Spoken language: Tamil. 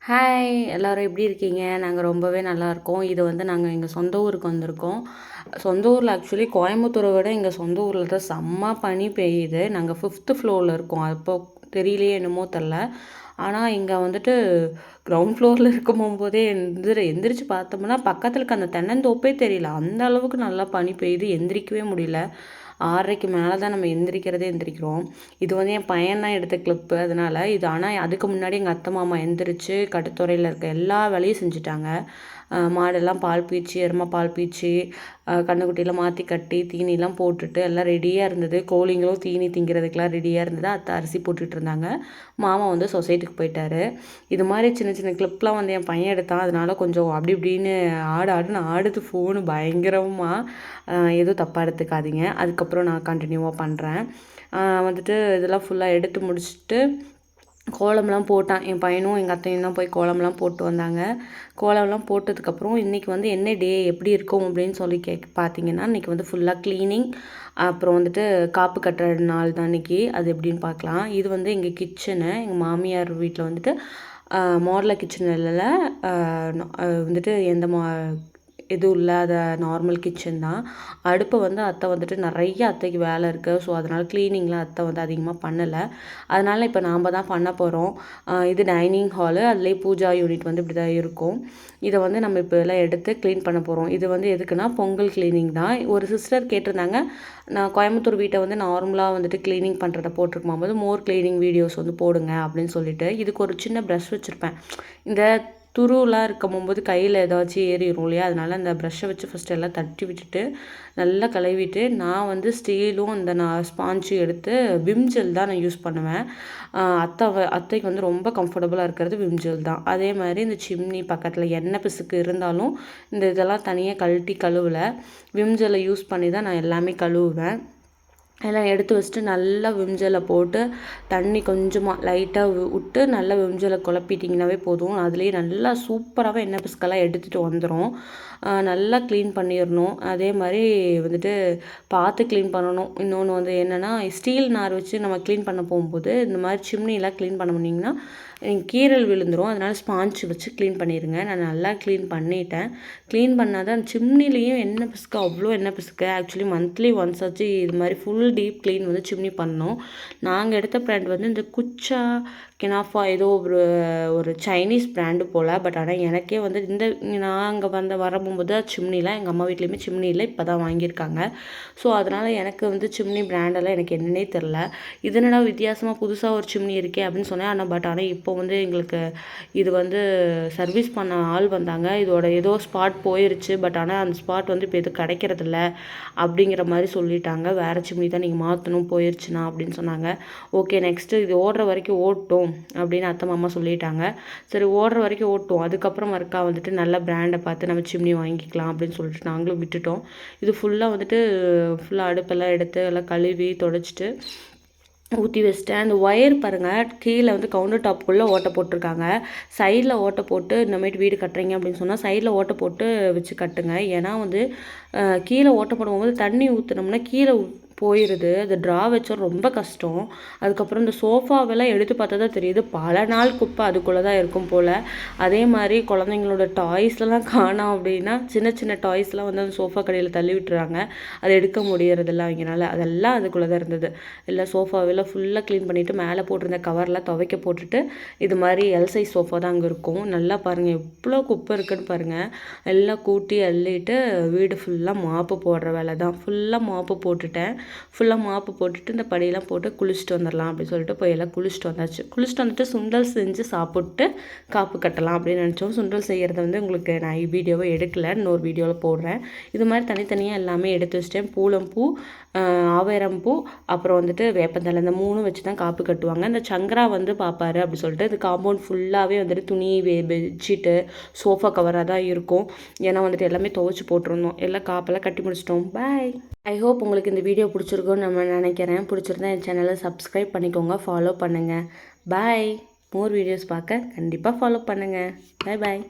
ஹாய் எல்லோரும் எப்படி இருக்கீங்க? நாங்கள் ரொம்பவே நல்லாயிருக்கோம். இது வந்து நாங்கள் எங்கள் சொந்த ஊருக்கு வந்திருக்கோம். சொந்த ஊரில் ஆக்சுவலி கோயம்புத்தூரை விட எங்கள் சொந்த ஊரில் தான் செம்ம பனி பெய்யுது. நாங்கள் 5th ஃப்ளோரில் இருக்கோம். அப்போ தெரியலையே என்னமோ தெரில. ஆனால் இங்கே வந்துட்டு கிரவுண்ட் ஃப்ளோரில் இருக்கும்போதே எந்திரிச்சு பார்த்தோம்னா பக்கத்தில் இருக்க அந்த தென்னந்தோப்பே தெரியல. அந்த அளவுக்கு நல்லா பனி பெய்யுது. எந்திரிக்கவே முடியல. 6:30க்கு மேலே தான் நம்ம எந்திரிக்கிறோம். இது வந்து என் பையன் தான் எடுத்த கிளிப்பு. அதனால் இது ஆனால் அதுக்கு முன்னாடி எங்கள் அத்தை மாமா எந்திரிச்சு கட்டுத்துறையில் இருக்க எல்லா வேலையும் செஞ்சுட்டாங்க. மாடெல்லாம் பால் பீய்ச்சி எருமை பால் பீய்ச்சி கன்றுக்குட்டியில் மாற்றி கட்டி தீனிலாம் போட்டுட்டு எல்லாம் ரெடியாக இருந்தது. கோழிங்களும் தீனி திங்கிறதுக்கெலாம் ரெடியாக இருந்தது. அத்தை அரிசி போட்டுட்டு இருந்தாங்க. மாமா வந்து சொசைட்டிக்கு போயிட்டாரு. இது மாதிரி சின்ன சின்ன கிளிப்லாம் வந்து என் பையன் எடுத்தான். அதனால கொஞ்சம் அப்படி இப்படின்னு ஆடுன்னு ஆடுது ஃபோனு பயங்கரமாக. எதுவும் தப்பாக எடுத்துக்காதீங்க. அதுக்கப்புறம் நான் கண்டினியூவாக பண்ணுறேன். வந்துட்டு இதெல்லாம் ஃபுல்லாக எடுத்து முடிச்சுட்டு கோலம்லாம் போட்டான். என் பையனும் எங்கள் அத்தையும் தான் போய் கோலம்லாம் போட்டு வந்தாங்க. கோலம்லாம் போட்டதுக்கப்புறம் இன்றைக்கி வந்து என்ன டே எப்படி இருக்கும் அப்படின்னு சொல்லி பார்த்தீங்கன்னா, இன்றைக்கி வந்து ஃபுல்லாக க்ளீனிங், அப்புறம் வந்துட்டு காப்பு கட்டுற நாள் தான் இன்றைக்கி. அது எப்படின்னு பார்க்கலாம். இது வந்து எங்கள் கிச்சனு. எங்கள் மாமியார் வீட்டில் வந்துட்டு மாடலர் கிச்சன் இல்லை, வந்துட்டு எந்த எதுவும் இல்லாத நார்மல் கிச்சன் தான். அடுப்பை வந்து அத்தை வந்துட்டு நிறைய அத்தைக்கு வேலை இருக்குது. ஸோ அதனால் க்ளீனிங்லாம் அத்தை வந்து அதிகமாக பண்ணலை. அதனால் இப்போ நாம் தான் பண்ண போகிறோம். இது டைனிங் ஹாலு. அதுலேயே பூஜா யூனிட் வந்து இப்படி தான் இருக்கும். இதை வந்து நம்ம இப்போ எல்லாம் எடுத்து க்ளீன் பண்ண போகிறோம். இது வந்து எதுக்குன்னா பொங்கல் க்ளீனிங் தான். ஒரு சிஸ்டர் கேட்டிருந்தாங்க, நான் கோயம்புத்தூர் வீட்டை வந்து நார்மலாக வந்துட்டு க்ளீனிங் பண்ணுறத போட்டிருக்கும் போது மோர் க்ளீனிங் வீடியோஸ் வந்து போடுங்க அப்படின்னு சொல்லிட்டு. இதுக்கு ஒரு சின்ன ப்ரஷ் வச்சுருப்பேன். இந்த துருவெலாம் இருக்கும்போது கையில் ஏதாச்சும் ஏறிடும் இல்லையா? அதனால் அந்த ப்ரஷ்ஷை வச்சு ஃபஸ்ட்டு எல்லாம் தட்டி விட்டுட்டு நல்லா கழுவிட்டு, நான் வந்து ஸ்டீலும் நான் ஸ்பாஞ்சும் எடுத்து விம் ஜெல் தான் நான் யூஸ் பண்ணுவேன். அத்தைக்கு வந்து ரொம்ப கம்ஃபர்டபுளாக இருக்கிறது விம் ஜெல் தான். அதே மாதிரி இந்த சிம்னி பக்கத்தில் எண்ணெய் பிசுக்கு இருந்தாலும் இந்த இதெல்லாம் தனியாக கழட்டி கழுவல. விம் ஜெல்லை யூஸ் பண்ணி தான் நான் எல்லாமே கழுவுவேன். எல்லாம் எடுத்து வச்சுட்டு நல்லா விம் ஜெல்லை போட்டு தண்ணி கொஞ்சமாக லைட்டாக விட்டு நல்லா விம் ஜெல்லை குழப்பிட்டிங்கனாவே போதும். அதுலேயே நல்லா சூப்பராகவே எண்ணெய் பிசுக்கெல்லாம் எடுத்துகிட்டு வந்துடும். நல்லா க்ளீன் பண்ணிடணும். அதே மாதிரி வந்துட்டு பார்த்து க்ளீன் பண்ணணும். இன்னொன்று வந்து என்னென்னா, ஸ்டீல் நார் வச்சு நம்ம க்ளீன் பண்ண போகும்போது இந்த மாதிரி சிம்னிலாம் க்ளீன் பண்ண முடிஞ்சிங்கன்னா கீரல் விழுந்துடும். அதனால் ஸ்பாஞ்ச் வச்சு க்ளீன் பண்ணிடுங்க. நான் நல்லா க்ளீன் பண்ணிட்டேன். க்ளீன் பண்ணால் தான் சிம்னிலையும் எண்ணெய் பிசுக்கு அவ்வளோ எண்ணெய் பிசுக்கு. ஆக்சுவலி மந்த்லி ஒன்ஸ் ஆச்சு இது மாதிரி ஃபுல் டீப் க்ளீன் வந்து சிம்னி பண்ணோம். நாங்கள் எடுத்த பிராண்ட் வந்து இந்த குச்சா கினாஃபா ஏதோ ஒரு சைனீஸ் பிராண்டு போல். பட் ஆனால் எனக்கே வந்து நாங்கள் வரும்போது சிம்னிலாம் எங்கள் அம்மா வீட்லேயுமே சிம்னி இல்லை, இப்போ தான் வாங்கியிருக்காங்க. ஸோ அதனால் எனக்கு வந்து சிம்னி பிராண்டெல்லாம் எனக்கு என்னன்னே தெரில. இது என்னடா வித்தியாசமாக புதுசாக ஒரு சிம்னி இருக்கே அப்படின்னு சொன்னேன். ஆனால் இப்போ வந்து எங்களுக்கு இது வந்து சர்வீஸ் பண்ண ஆள் வந்தாங்க. இதோட ஏதோ ஸ்பாட் போயிருச்சு. பட் ஆனால் அந்த ஸ்பாட் வந்து இப்போ எதுவும் கிடைக்கிறதில்ல அப்படிங்கிற மாதிரி சொல்லிட்டாங்க. வேறு சிம்னி தான் நீங்கள் மாற்றணும் போயிருச்சுண்ணா அப்படின்னு சொன்னாங்க. ஓகே, நெக்ஸ்ட்டு இது ஓடுற வரைக்கும் ஓட்டும் அப்படின்னு அத்தை மாமா சொல்லிட்டாங்க. சரி, ஓடுற வரைக்கும் ஓட்டும், அதுக்கப்புறம் மறுக்கா வந்துட்டு நல்ல பிராண்டை பார்த்து நம்ம சிம்னி வாங்கிக்கலாம் அப்படின்னு சொல்லிட்டு நாங்களும் விட்டுட்டோம். இது ஃபுல்லாக வந்துட்டு ஃபுல்லாக அடுப்பெல்லாம் எடுத்து எல்லாம் கழுவி தொடச்சிட்டு ஊற்றி வச்சிட்டேன். அந்த ஒயர் பாருங்கள், கீழே வந்து கவுண்டர் டாப்புக்குள்ளே ஓட்டை போட்டிருக்காங்க. சைடில் ஓட்டை போட்டு இந்தமாரி வீடு கட்டுறீங்க அப்படின்னு சொன்னால் சைடில் ஓட்டை போட்டு வச்சு கட்டுங்க. ஏன்னா வந்து கீழே ஓட்டை போடும்போது தண்ணி ஊற்றுனோம்னா கீழே போயிடுது. அது ட்ரா வச்சா ரொம்ப கஷ்டம். அதுக்கப்புறம் இந்த சோஃபாவெல்லாம் எடுத்து பார்த்தா தான் தெரியுது பல நாள் குப்பை அதுக்குள்ளே தான் இருக்கும் போல். அதே மாதிரி குழந்தைங்களோட டாய்ஸ்லாம் காணோம் அப்படின்னா சின்ன சின்ன டாய்ஸ்லாம் வந்து அந்த சோஃபா கடையில் தள்ளி விட்டுறாங்க. அதை எடுக்க முடியறதில்ல அவங்கனால. அதெல்லாம் அதுக்குள்ளே தான் இருந்தது. எல்லாம் சோஃபாவெல்லாம் ஃபுல்லாக க்ளீன் பண்ணிவிட்டு மேலே போட்டிருந்த கவர்லாம் துவைக்க போட்டுட்டு இது மாதிரி எல் சைஸ் சோஃபா தான் அங்கே இருக்கும். நல்லா பாருங்கள் எவ்வளோ குப்பை இருக்குதுன்னு பாருங்கள். எல்லாம் கூட்டி அள்ளிட்டு வீடு ஃபுல்லாக மாப்பு போடுற வேலை தான். ஃபுல்லாக மாப்பு போட்டுட்டேன். ஃபுல்லாக மாப்பு போட்டுட்டு இந்த படியெல்லாம் போட்டு குளிச்சுட்டு வந்துடலாம் அப்படின்னு சொல்லிட்டு போய் எல்லாம் குளிச்சுட்டு வந்தாச்சு. குளிச்சுட்டு வந்துட்டு சுண்டல் செஞ்சு சாப்பிட்டு காப்பு கட்டலாம் அப்படின்னு நினச்சோம். சுண்டல் செய்கிறத வந்து உங்களுக்கு நான் வீடியோவை எடுக்கலை, இன்னொரு வீடியோவில் போடுறேன். இது மாதிரி தனித்தனியாக எல்லாமே எடுத்து வச்சிட்டேன். பூளம்பூ, ஆவேரம்பூ, அப்புறம் வந்துட்டு வேப்பந்தலை, இந்த 3 வச்சு தான் காப்பு கட்டுவாங்க. இந்த சங்கரா வந்து பார்ப்பாரு அப்படி சொல்லிட்டு இது காம்பவுண்ட் ஃபுல்லாகவே வந்துட்டு துணி பெட்ஷீட்டு சோஃபா கவராக தான் இருக்கும். ஏன்னா வந்துட்டு எல்லாமே துவைச்சி போட்டிருந்தோம். எல்லாம் காப்பெல்லாம் கட்டி முடிச்சிட்டோம். பாய். ஐ ஹோப் உங்களுக்கு இந்த வீடியோ பிடிச்சிருக்குன்னு நம்ம நினைக்கிறேன். பிடிச்சிருந்தா என் சேனலை சப்ஸ்கிரைப் பண்ணிக்கோங்க, ஃபாலோ பண்ணுங்கள். பாய். மோர் வீடியோஸ் பார்க்க கண்டிப்பாக ஃபாலோ பண்ணுங்கள். பாய் பாய்.